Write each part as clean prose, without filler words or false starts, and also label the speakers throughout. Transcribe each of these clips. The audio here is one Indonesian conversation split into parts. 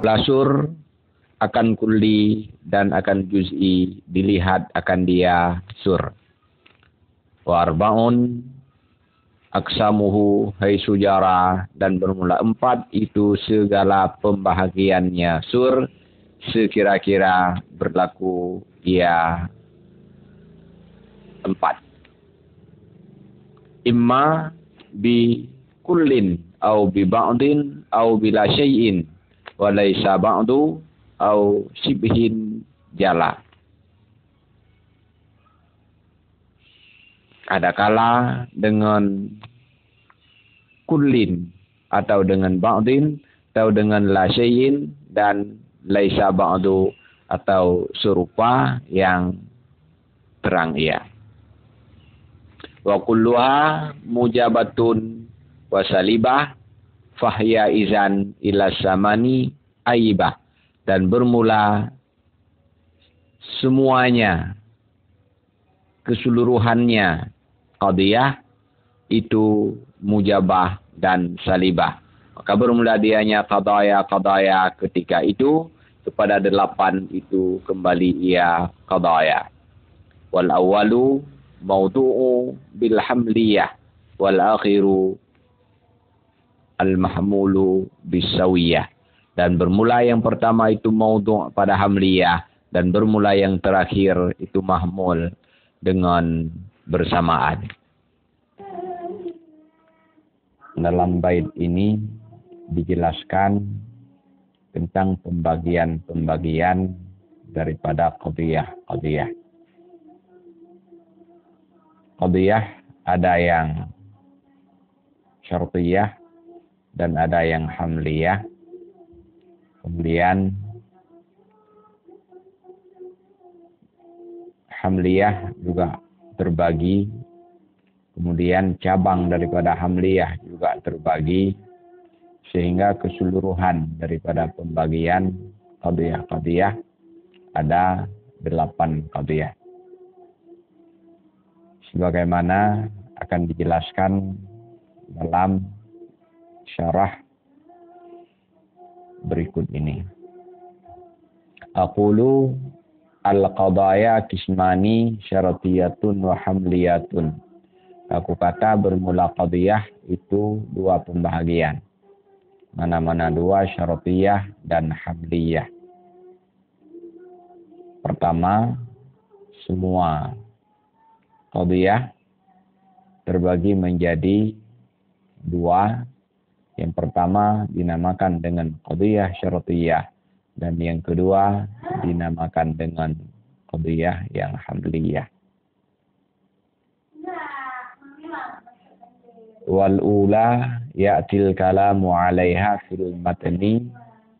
Speaker 1: lasur akan kulli dan akan juz'i dilihat akan dia sur. Wa arba'un aksamuhu haitsu jara, dan bermula 4 itu segala pembahagiannya sur sekira-kira berlaku ia 4. Imma bi kullin au bi ba'din au bila syai'in wa laisa ba'du au shibhin jala. Adakala dengan kullin atau dengan ba'din atau dengan la syai'in dan laisa ba'du atau serupa yang terang ia. Wa kulluha mujabatun wa salibah fahya izan ila samani aibah, dan bermula semuanya keseluruhannya qadiyah itu mujabah dan salibah. Maka bermula dianya qadaya ketika itu kepada 8 itu kembali ia qadaya. Wal awwalu maudu'u bil hamliyah wal akhiru al mahmulu bisawiyah, dan bermula yang pertama itu maudhu' pada hamliyah dan bermula yang terakhir itu mahmul dengan bersamaan. Dalam bait ini dijelaskan tentang pembagian-pembagian daripada qadiyah. Qadiyah ada yang syartiyah dan ada yang hamliyah. Kemudian hamliyah juga terbagi. Kemudian cabang daripada hamliyah juga terbagi. Sehingga keseluruhan daripada pembagian qadiyah ada 8 qadiyah. Sebagaimana akan dijelaskan dalam syarah berikut ini. Aqulu al-qadaya kismani syaratiyatun wa hamliyatun. Aku kata bermula qadiyah itu 2 pembahagian. Mana-mana 2, syaratiyah dan hamliyah. Pertama, semua qadiyah terbagi menjadi 2. Yang pertama dinamakan dengan qadiyah syaratiyah dan yang kedua dinamakan dengan qadiyah yang hamliyah. Wal ula ya'til kalamu 'alaiha fil matni,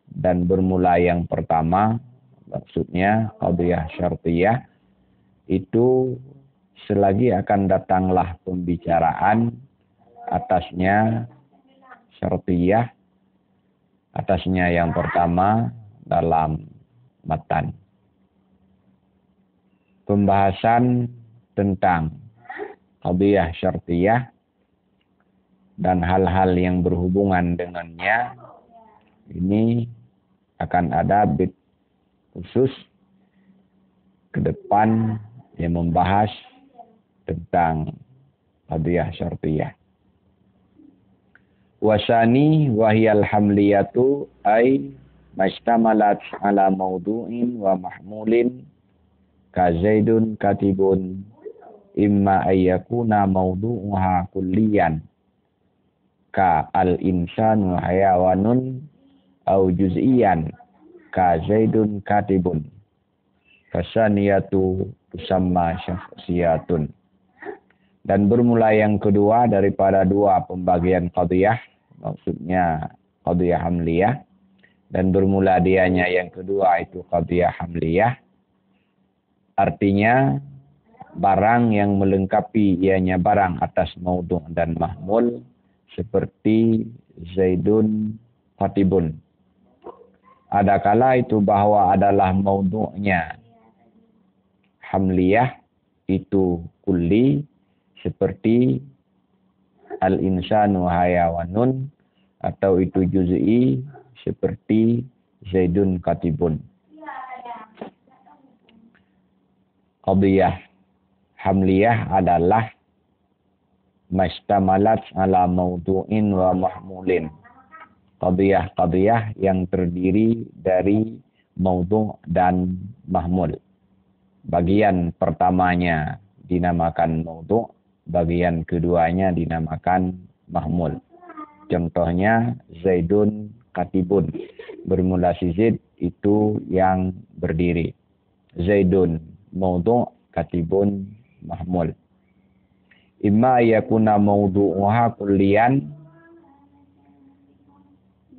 Speaker 1: dan bermula yang pertama maksudnya qadiyah syaratiyah itu selagi akan datanglah pembicaraan atasnya syaratiyah, atasnya yang pertama dalam matan. Pembahasan tentang qadiyah syaratiyah dan hal-hal yang berhubungan dengannya ini akan ada bait khusus ke depan yang membahas tentang qadiyah syaratiyah. Wasani wahiyal hamliyatu ay mashtamalat ala maudu'in wa mahmulin ka zaidun katibun imma ayyakuna maudu'uha kulliyan ka al-insanu hayawanun au juz'iyan ka zaidun katibun fasaniyatu tusamma syakhsiyatun. Dan bermula yang kedua daripada 2 pembagian qadiyah, maksudnya qadiyah hamliyah, dan bermula dianya yang kedua itu qadiyah hamliyah. Artinya barang yang melengkapi ianya barang atas maudhu' dan mahmul seperti Zaidun Fatibun. Adakala itu bahwa adalah maudhu'nya hamliyah itu kulli seperti al-insanu hayawanun, atau itu juz'i seperti Zaidun katibun. Qadiyah hamliyah adalah mastamalat ala maudu'in wa mahmulin. Qadiyah yang terdiri dari maudhu' dan mahmul. Bagian pertamanya dinamakan maudhu', bagian keduanya dinamakan mahmul. Contohnya Zaidun katibun. Bermula si Zaid itu yang berdiri. Zaidun maudhu', katibun mahmul. Imma yakuna maudhu'uha kulliyan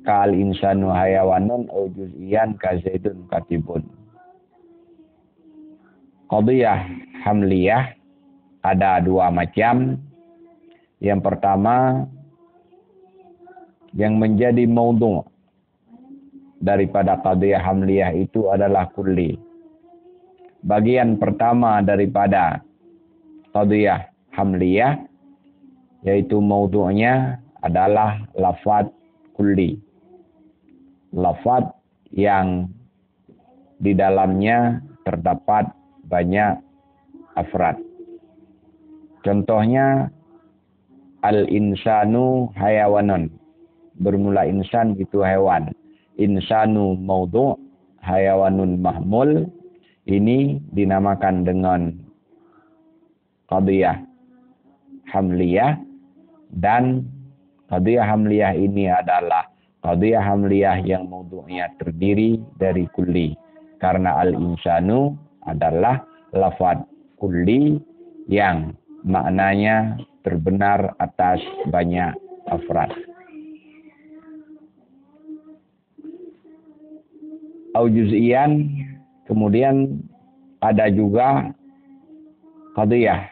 Speaker 1: kal insanu hayawanun au juz'iyan ka Zaidun katibun. Qadiyah hamliyah ada dua macam. Yang pertama, yang menjadi maudhu' daripada qadiyah hamliyah itu adalah kulli. Bagian pertama daripada qadiyah hamliyah yaitu maudhu'nya adalah lafaz kulli. Lafaz yang di dalamnya terdapat banyak afrad. Contohnya al-insanu hayawanun. Bermula insan itu hewan. Insanu maudhu', hayawanun mahmul. Ini dinamakan dengan qadiyah hamliyah, dan qadiyah hamliyah ini adalah qadiyah hamliyah yang maudhu'nya terdiri dari kulli. Karena al-insanu adalah lafaz kulli yang maknanya terbenar atas banyak afrad. Au juz'iyan, kemudian ada juga qadiyah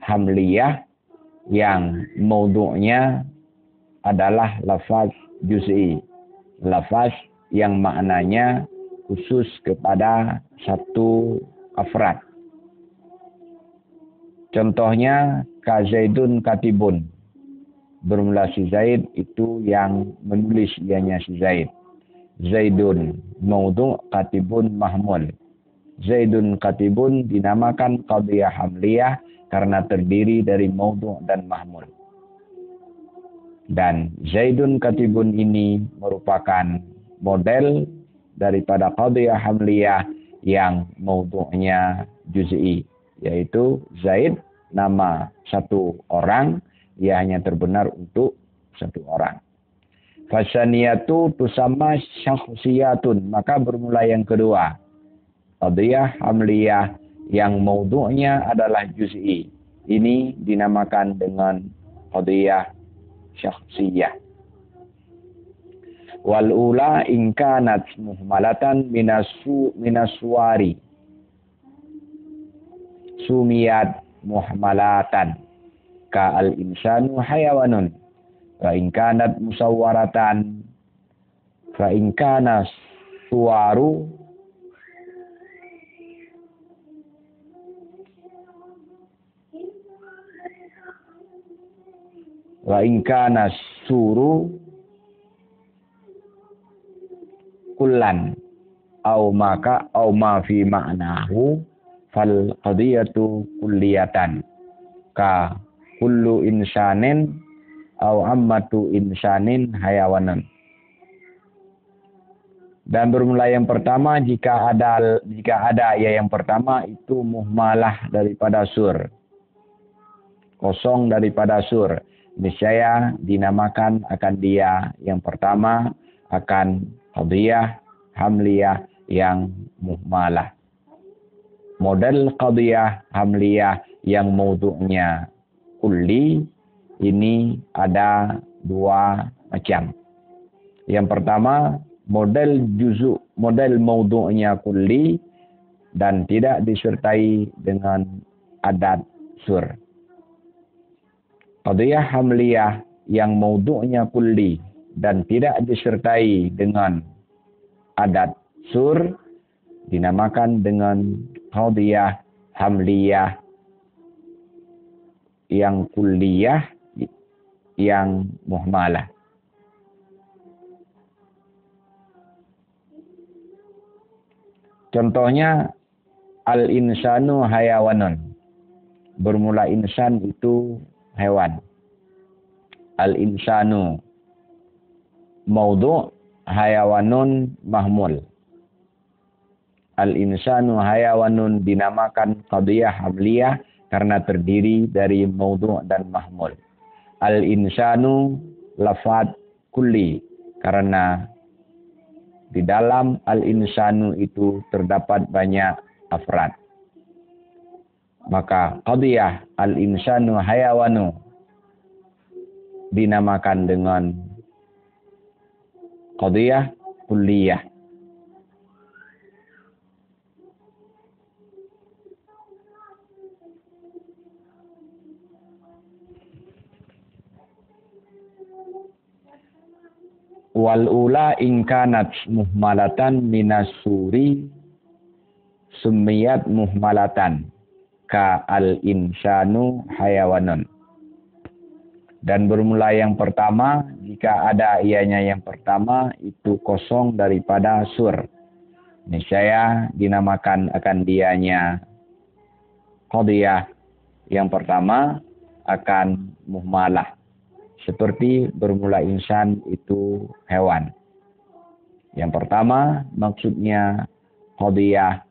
Speaker 1: hamliyah yang maudhu'nya adalah lafaz juz'i. Lafaz yang maknanya khusus kepada satu afrad. Contohnya ka Zaidun katibun. Bermula si Zaid itu yang menulis, ianya si Zaid. Zaidun maudhu', katibun mahmul. Zaidun katibun dinamakan qadiyah hamliyah karena terdiri dari maudhu' dan mahmul. Dan Zaidun katibun ini merupakan model daripada qadiyah hamliyah yang maudhu'nya juz'i, yaitu Zaid nama satu orang, ia hanya terbenar untuk satu orang. Fasaniyatu tusamma syakhsiyatun, maka bermula yang kedua. Qadiyah hamliyah yang maudhu'nya adalah juz'i. Ini dinamakan dengan qadiyah syakhsiyah. Wal ula in kanat muhmalatan minaswari sumiyat muhmalatan ka al insanu hayawanun. Fa in kanat musawwaratan fa in kana suwaru wa in kana suru kullan au maka au ma fi ma'nahu fal qadiyatu kulliyatan ka kullu insanin au ammatu insanin hayawanan. Dan bermula yang pertama jika ada ya yang pertama itu muhmalah daripada sur, kosong daripada sur, niscaya dinamakan akan dia yang pertama akan qadiyah hamliyah yang muhmalah. Model qadiyah hamliyah yang maudhu'nya kulli ini ada dua macam. Yang pertama model maudhu'nya kulli dan tidak disertai dengan adat sur. Qadiyah hamliyah yang maudhu'nya kulli dan tidak disertai dengan adat sur dinamakan dengan qadiyah hamliyah yang kulliyah yang muhmalah. Contohnya al-insanu hayawanun. Bermula insan itu hewan. Al-insanu maudhu' hayawanun mahmul. Al-insanu hayawanun dinamakan qadiyah hamliyah karena terdiri dari maudhu' dan mahmul. Al-insanu lafad kulli karena di dalam al-insanu itu terdapat banyak afrad. Maka qadiyah al-insanu hayawanu dinamakan dengan qadiyah kulliyah. Wal ula in kanat muhmalatan minas suri summiyat muhmalatan ka al insanu hayawanun. Dan bermula yang pertama, jika ada ianya yang pertama itu kosong daripada sur, niscaya dinamakan akan dianya qadiyah yang pertama akan muhmalah. Seperti bermula insan itu hewan. Yang pertama maksudnya qadiyah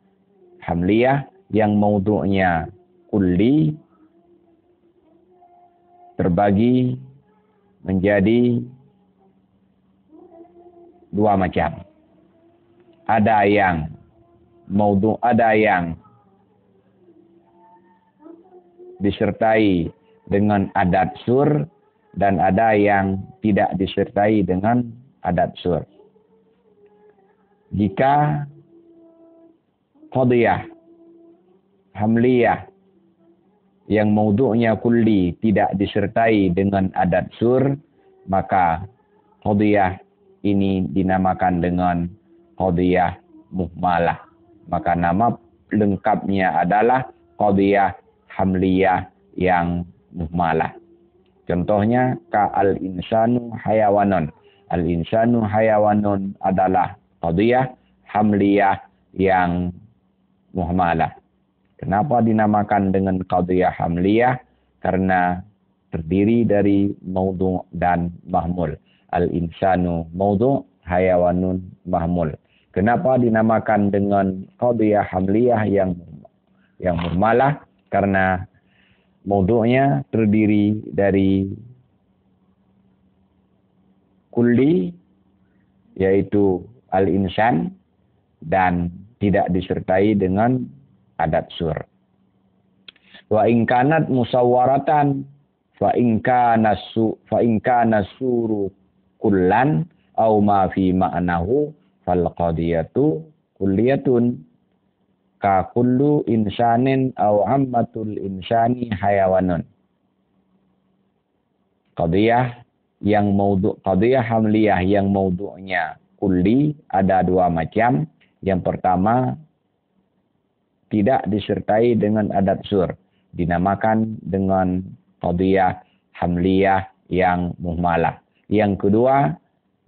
Speaker 1: hamliyah yang maudhu'nya kulli terbagi menjadi dua macam. Ada yang maudhu', ada yang disertai dengan adat sur, dan ada yang tidak disertai dengan adat sur. Jika qadiyah hamliyah yang maudhu'nya kulli tidak disertai dengan adat sur, maka qadiyah ini dinamakan dengan qadiyah muhmalah. Maka nama lengkapnya adalah qadiyah hamliyah yang muhmalah. Contohnya ka al-insanu hayawanun. Al-insanu hayawanun adalah qadiyah hamliyah yang muhmalah. Kenapa dinamakan dengan qadiyah hamliyah? Karena terdiri dari maudhu' dan mahmul. Al-insanu maudhu', hayawanun mahmul. Kenapa dinamakan dengan qadiyah hamliyah yang muhmalah? Karena maudhu'nya terdiri dari kulli, yaitu al-insan, dan tidak disertai dengan adat sur. Wa in kanat musawwaratan fa in kana suru kullan aw ma fi ma'nahu fal qadiyatu kulliyatun ka kullu insanin aw ammatul insani hayawanun. Qadiyah hamliyah yang maudhu'nya kulli ada dua macam. Yang pertama tidak disertai dengan adat sur, dinamakan dengan qadiyah hamliyah yang muhmalah. Yang kedua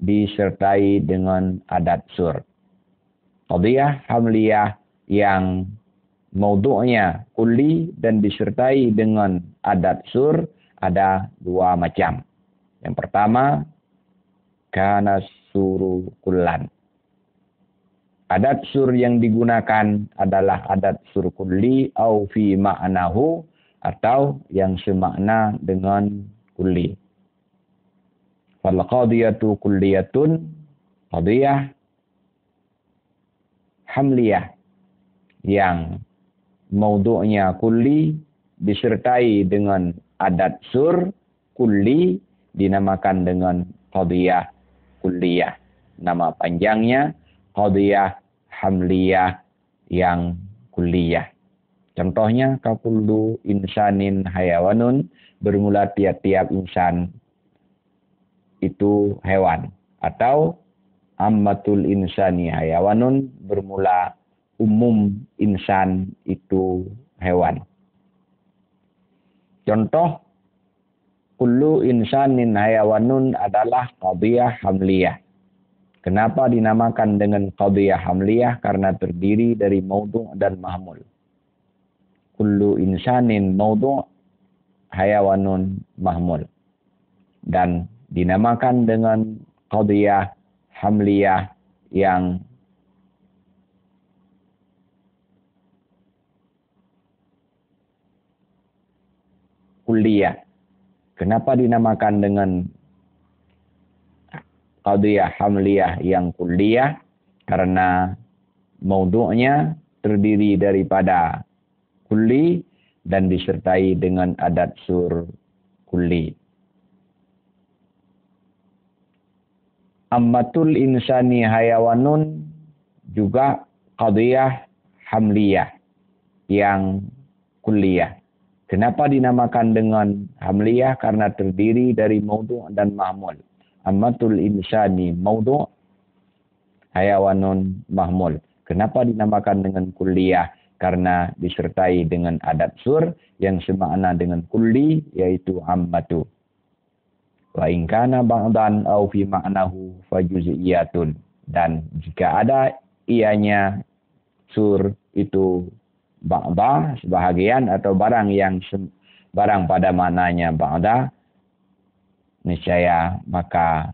Speaker 1: disertai dengan adat sur. Qadiyah hamliyah yang maudhu'nya kulli dan disertai dengan adat sur ada dua macam. Yang pertama kana suru kullan. Adat sur yang digunakan adalah adat sur kulli au fi ma'nahu, atau yang semakna dengan kulli. Fal qadiyatu kulliyatun, qadiyah hamliyah yang maudhu'nya kulli disertai dengan adat sur kulli dinamakan dengan qadiyah kulliyah. Nama panjangnya qadiyah hamliyah yang kulliyah. Contohnya kakullu insanin hayawanun, bermula tiap-tiap insan itu hewan. Atau ammatul insani hayawanun, bermula umum insan itu hewan. Contoh kullu insanin hayawanun adalah qadiyah hamliyah. Kenapa dinamakan dengan qadiyah hamliyah? Karena terdiri dari maudhu' dan mahmul. Kullu insanin maudhu' hayawanun mahmul. Dan dinamakan dengan qadiyah hamliyah yang kulliyah. Kenapa dinamakan dengan qadiyah hamliyah yang kulliyah? Karena maudhu'nya terdiri daripada kulli dan disertai dengan adat sur kulli. Ammatul insani hayawanun juga qadiyah hamliyah yang kulliyah. Kenapa dinamakan dengan hamliyah? Karena terdiri dari maudhu' dan mahmul. Ammatul insani maudhu', hayawanun mahmul. Kenapa dinamakan dengan kulliyah? Karena disertai dengan adat sur yang semakna dengan kulli, yaitu ammatu. Wa in kana ba'dan aw fi ma'nahu fajuz'iyatun. Dan jika ada ianya sur itu ba'da, sebahagian, atau barang pada maknanya ba'da, niscaya maka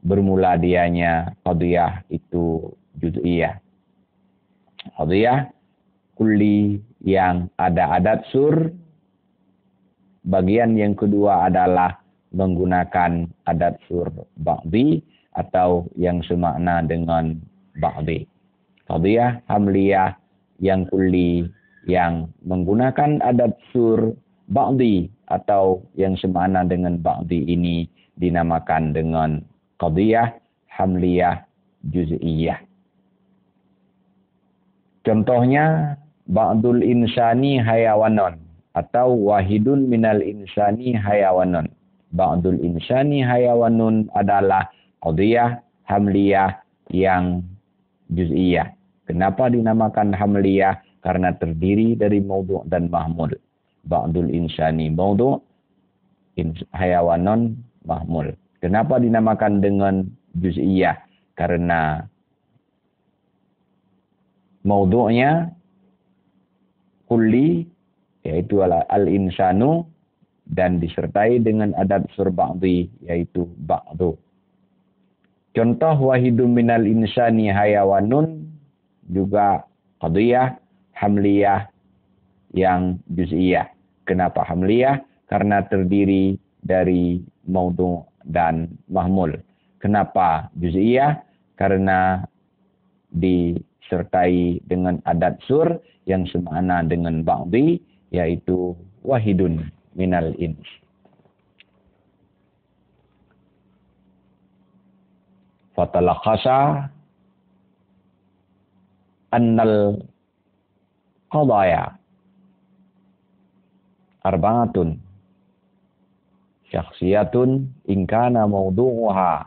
Speaker 1: bermula dianya qadiyah itu juz'iyah. Qadiyah kulli yang ada adat sur. Bagian yang kedua adalah menggunakan adat sur ba'di atau yang semakna dengan ba'di. Qadiyah hamliyah yang kulli yang menggunakan adat sur ba'di atau yang semakna dengan ba'di ini dinamakan dengan qadiyah hamliyah juz'iyah. Contohnya ba'dul insani hayawanon atau wahidun minal insani hayawanon. Ba'dul insani hayawanun adalah qadiyah hamliyah yang juz'iyah. Kenapa dinamakan hamliyah? Karena terdiri dari maudhu' dan mahmul. Ba'dul insani maudhu', hayawanon mahmul. Kenapa dinamakan dengan juz'iyah? Karena maudhu'nya kulli, yaitu al-insanu, dan disertai dengan adat sur ba'di, yaitu ba'du. Contoh wahidun minal insani hayawanun juga qadiyah hamliyah yang juz'iyah. Kenapa hamliyah? Karena terdiri dari maudhu' dan mahmul. Kenapa juz'iyah? Karena disertai dengan adat sur yang semakna dengan ba'di, yaitu wahidun minal ins. Fatalakhasa annal qadaya arba'atun syakhsiyatun inkana mawdu'uha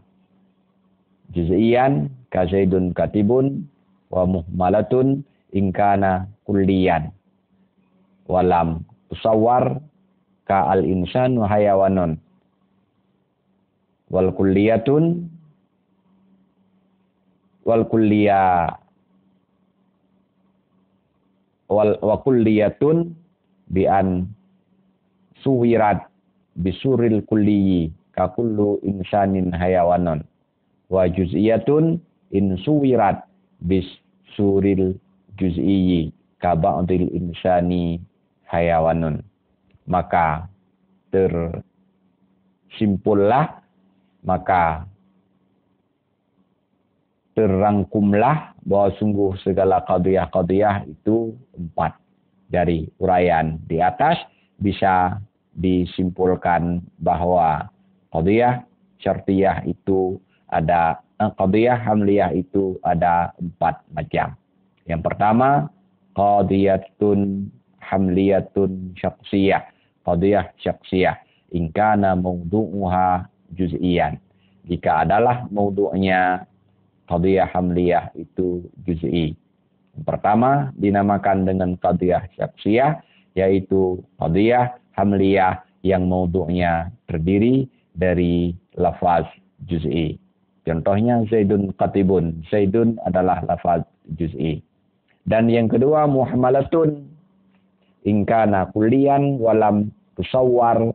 Speaker 1: juz'iyan ka zaidun katibun wa muhmalatun inkana kulliyan walam tusawwar ka al insanu hayawanun wal kulliyatun wal kulliyatun bi an suwirat bisuril kulliyi ka kullu insanin hayawanon wa juz'iyatun in suwirat bis suril juz'iyyi ka ba'dil insani hayawanun. Maka tersimpullah, maka terangkumlah bahwa sungguh segala qadiyah-qadiyah itu 4. Dari uraian di atas bisa disimpulkan bahwa qadiyah syartiyah itu ada, qadiyah hamliyah itu ada 4 macam. Yang pertama, qadiyatun hamliyatun syakhsiyah. Qadiyah syakhsiyah. In kana mawdu'uha juz'iyan. Jika adalah mawdu'nya qadiyah hamliyah itu juz'i. Yang pertama dinamakan dengan qadiyah syakhsiyah, yaitu qadiyah hamliyah yang mawdu'nya terdiri dari lafaz juz'i. Contohnya Zaidun Qatibun. Zaidun adalah lafaz juz'i. Dan yang kedua muhammalatun in kana kulliyan walam tusawwar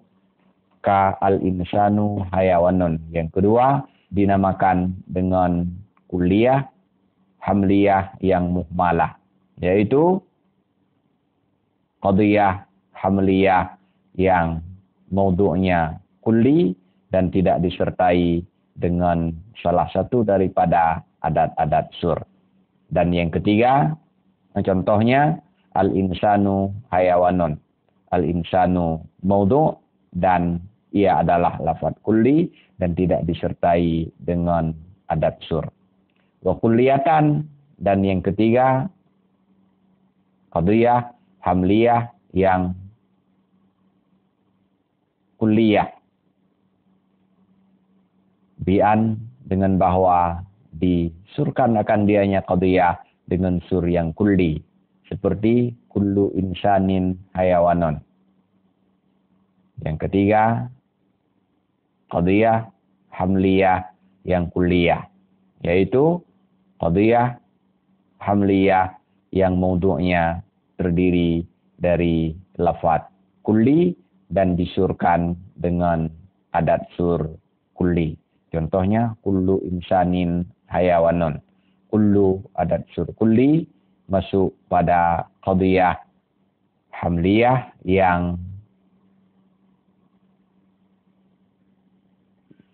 Speaker 1: ka al-insanu hayawanun. Yang kedua dinamakan dengan kulliyah hamliyah yang muhmalah, yaitu qadiyah hamliyah yang maudhu'nya kulli dan tidak disertai dengan salah satu daripada adat-adat sur. Dan yang ketiga, contohnya al-insanu hayawanun. Al-insanu maudhu' dan ia adalah lafaz kulli dan tidak disertai dengan adat sur. Wa kulliyatan, dan yang ketiga qadiyah hamliyah yang kulliyah. Bi'an dengan bahwa disurkan akan dianya qadiyah dengan sur yang kulli. Seperti kullu insanin hayawanon. Yang ketiga, qadiyah hamliyah yang kulliyah. Yaitu qadiyah hamliyah yang maudhu'nya terdiri dari lafaz kulli dan disurkan dengan adat sur kulli. Contohnya kullu insanin hayawanun. Kullu adat sur kulli masuk pada qadiyah hamliyah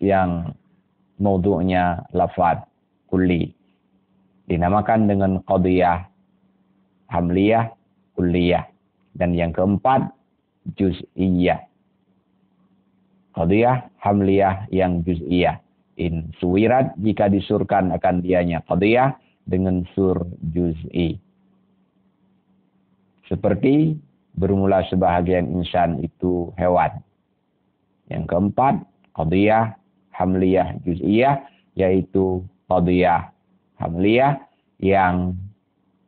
Speaker 1: yang maudhu'nya lafaz kulli. Dinamakan dengan qadiyah hamliyah kulliyah. Dan yang keempat juz'iyah. Qadiyah hamliyah yang juz'iyah. In suwirat, jika disurkan akan dianya qadiyah dengan sur juz'i. Seperti bermula sebahagian insan itu hewan. Yang keempat, qadiyah hamliyah juz'iyah, yaitu qadiyah hamliyah yang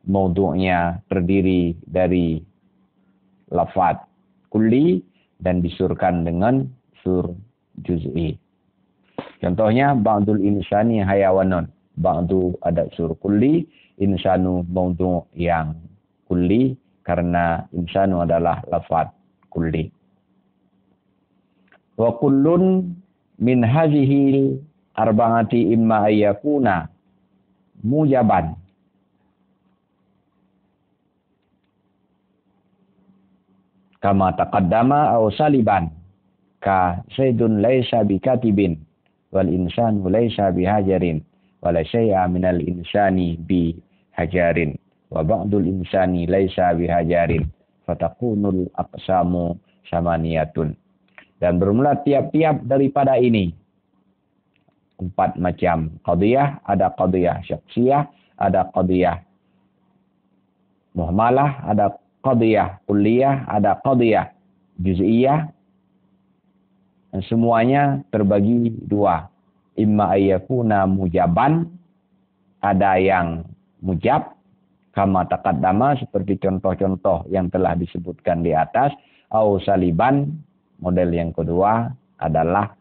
Speaker 1: maudhu'nya terdiri dari lafaz kulli dan disurkan dengan sur juz'i. Contohnya ba'dul insani hayawanun. Ba'du ada sur kulli, insanu maudhu' yang kulli karena insanu adalah lafaz kulli. Wa kullun min hadhihi arba'ati imma ayyakuna mujaban kama taqaddama aw saliban ka saydun laysa bikatibin wal insanu laysa bihajarin wala syai'a minal insani bihajarin wa ba'dul insani laysa bihajarin fatakunul aqsamu samaniyatun. Dan bermula tiap-tiap daripada ini 4 macam qadiyah. Ada qadiyah syakhsiyah, ada qadiyah muhmalah, ada qadiyah kulliyah, ada qadiyah juz'iyah. Dan semuanya terbagi 2. Imma ayyakuna mujaban, ada yang mujab, kama taqaddama seperti contoh-contoh yang telah disebutkan di atas, au saliban, model yang kedua adalah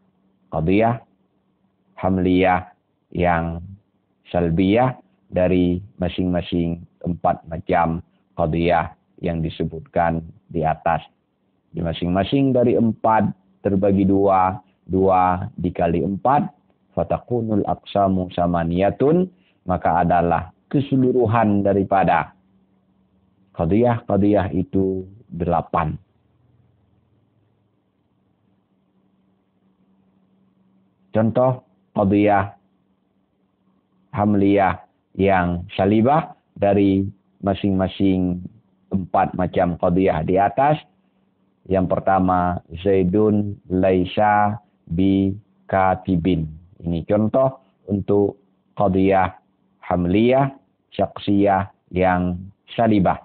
Speaker 1: qadiyah hamliyah yang salbiyah dari masing-masing 4 macam qadiyah yang disebutkan di atas. Di masing-masing dari 4 terbagi 2, 2 dikali 4, fatakunul aqsamu samaniyatun, maka adalah keseluruhan daripada qadiyah-qadiyah itu 8. Contoh qadiyah hamliyah yang salibah dari masing-masing 4 macam qadiyah di atas. Yang pertama, Zaidun laisa bi katibin. Ini contoh untuk qadiyah hamliyah syakhsiyah yang salibah.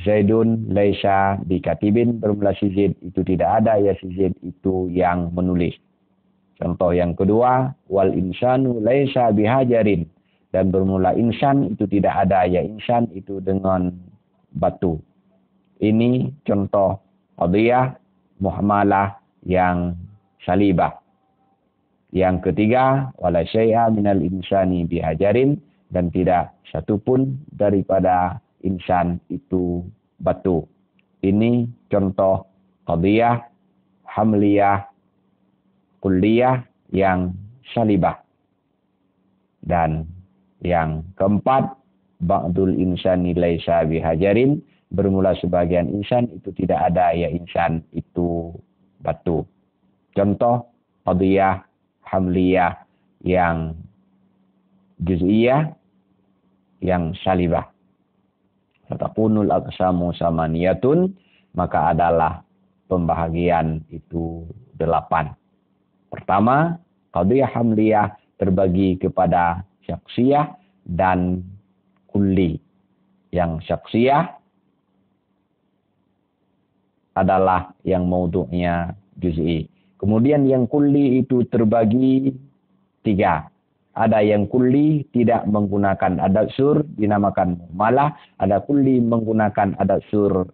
Speaker 1: Zaidun laisa bi katibin, bermula si Zaid itu tidak ada, ya si Zaid itu yang menulis. Contoh yang kedua, wal insanu laisa bihajarin, dan bermula insan itu tidak ada, ya insan itu dengan batu. Ini contoh qadiyah muhmalah yang salibah. Yang ketiga, wala syai'a minal insani bihajarin, dan tidak satupun daripada insan itu batu. Ini contoh qadiyah hamliyah kulliyah yang salibah. Dan yang keempat, ba'dul insani laisa bihajarin, bermula sebagian insan itu tidak ada ya insan itu batu. Contoh qadiyah hamliyah yang juz'iyah yang salibah. Fatakunul aqsamu samaniyatun, maka adalah pembahagian itu 8. Pertama, qadiyah hamliyah terbagi kepada syaksiyah dan kulli. Yang syaksiyah adalah yang maudhu'nya juz'i. Kemudian yang kulli itu terbagi 3. Ada yang kulli tidak menggunakan adat sur, dinamakan muhmalah. Ada kulli menggunakan adat sur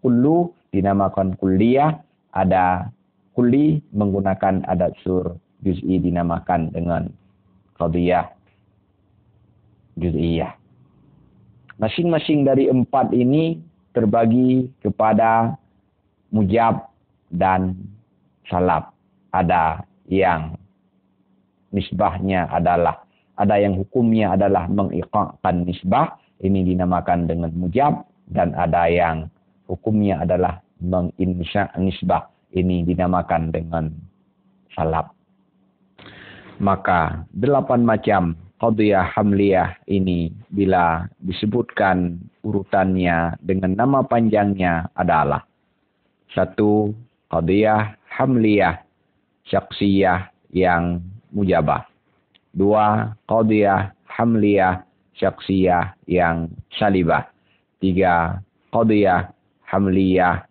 Speaker 1: kullu, dinamakan kulliyah. Ada kulli menggunakan adat sur juz'i, dinamakan dengan qadiyah juz'iyah. Masing-masing dari 4 ini terbagi kepada mujab dan salab. Ada yang nisbahnya adalah, ada yang hukumnya adalah mengiqaqkan nisbah, ini dinamakan dengan mujab, dan ada yang hukumnya adalah menginsya nisbah, ini dinamakan dengan salab. Maka 8 macam qadiyah hamliyah ini bila disebutkan urutannya dengan nama panjangnya adalah: 1. Qadiyah hamliyah syaksiyah yang mujabah. 2. Qadiyah hamliyah syaksiyah yang salibah. 3. Qadiyah hamliyah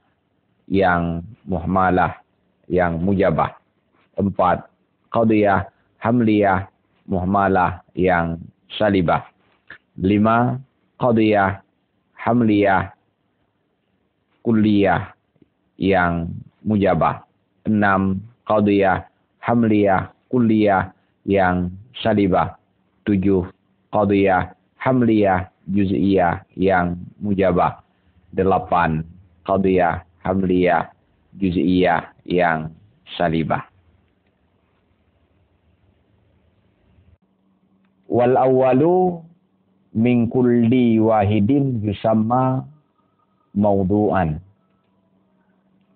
Speaker 1: yang muhmalah yang mujabah. 4. Qadiyah hamliyah muhmalah yang salibah. 5. Qadiyah hamliyah kulliyah yang mujabah. 6. Qadiyah hamliyah kulliyah yang salibah. 7. Qadiyah hamliyah juz'iyah yang mujabah. 8. Qadiyah hamliyah juz'iyah yang salibah. Wal awwalu min kulli wahidin yusamma mawdu'an.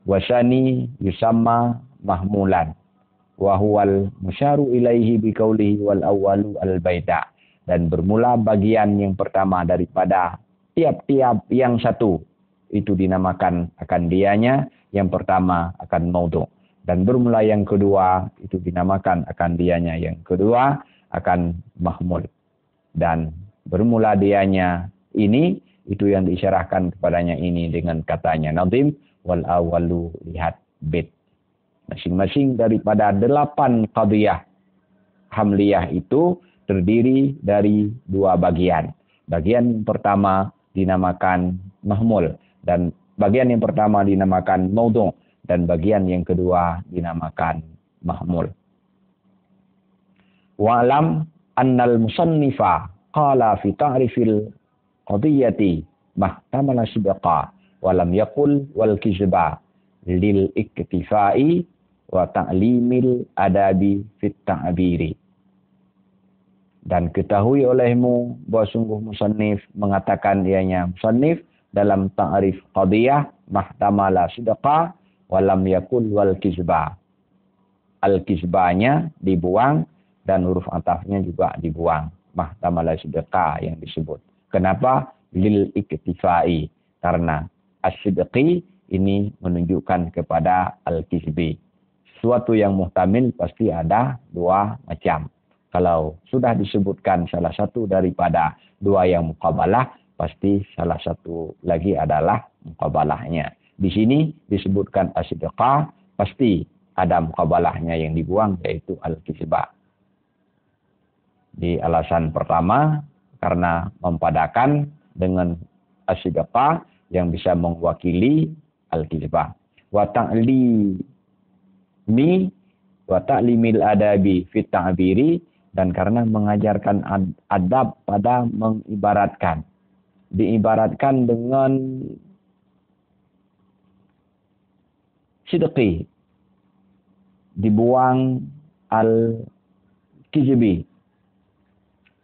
Speaker 1: Wasani yusamma mahmulan. Wa huwal musyaru ilaihi biqaulihi wal awwalu al baida. Dan bermula bagian yang pertama daripada tiap-tiap yang satu itu dinamakan akan dianya, yang pertama akan maudhu'. Dan bermula yang kedua itu dinamakan akan dianya, yang kedua akan mahmul. Dan bermula dianya ini itu yang diisyarahkan kepadanya ini dengan katanya nazim wal awwalu, lihat bait. Masing-masing daripada 8 qadiyah hamliyah itu terdiri dari 2 bagian. Bagian pertama dinamakan mahmul, dan bagian yang pertama dinamakan maudhu', dan bagian yang kedua dinamakan mahmul. Wa'lam annal musannifa qala fi ta'rifil qadiyati mahtamala sibqa wa lam yaqul wal kizba lil iktifai wa ta'limil adabi fit ta'biri. Dan ketahui olehmu bahwa sungguh musannif mengatakan ianya musannif dalam ta'rif qadiyah mahtamala sidqa wa lam yakul wal kizba. Al-kizbanya dibuang dan huruf atafnya juga dibuang. Mahtamala sidqa yang disebut. Kenapa? Lil iktifai. Karena as-sidqi ini menunjukkan kepada al-kizbi. Suatu yang muhtamil pasti ada 2 macam. Kalau sudah disebutkan salah satu daripada 2 yang muqabalah, pasti salah satu lagi adalah muqabalahnya. Di sini disebutkan as-sidqa, pasti ada muqabalahnya yang dibuang, yaitu al-kizba. Di alasan pertama, karena mempadakan dengan as-sidqa yang bisa mewakili al-kizba. Wa ta'limi wa ta'limil adabi fit ta'biri, dan karena mengajarkan adab pada mengibaratkan. Diibaratkan dengan sidqi, dibuang al-kizbi.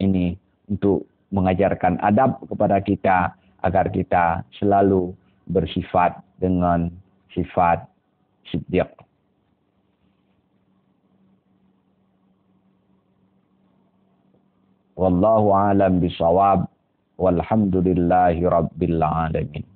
Speaker 1: Ini untuk mengajarkan adab kepada kita agar kita selalu bersifat dengan sifat siddiq. Wallahu a'lam bishawab. Walhamdulillahi rabbil alamin.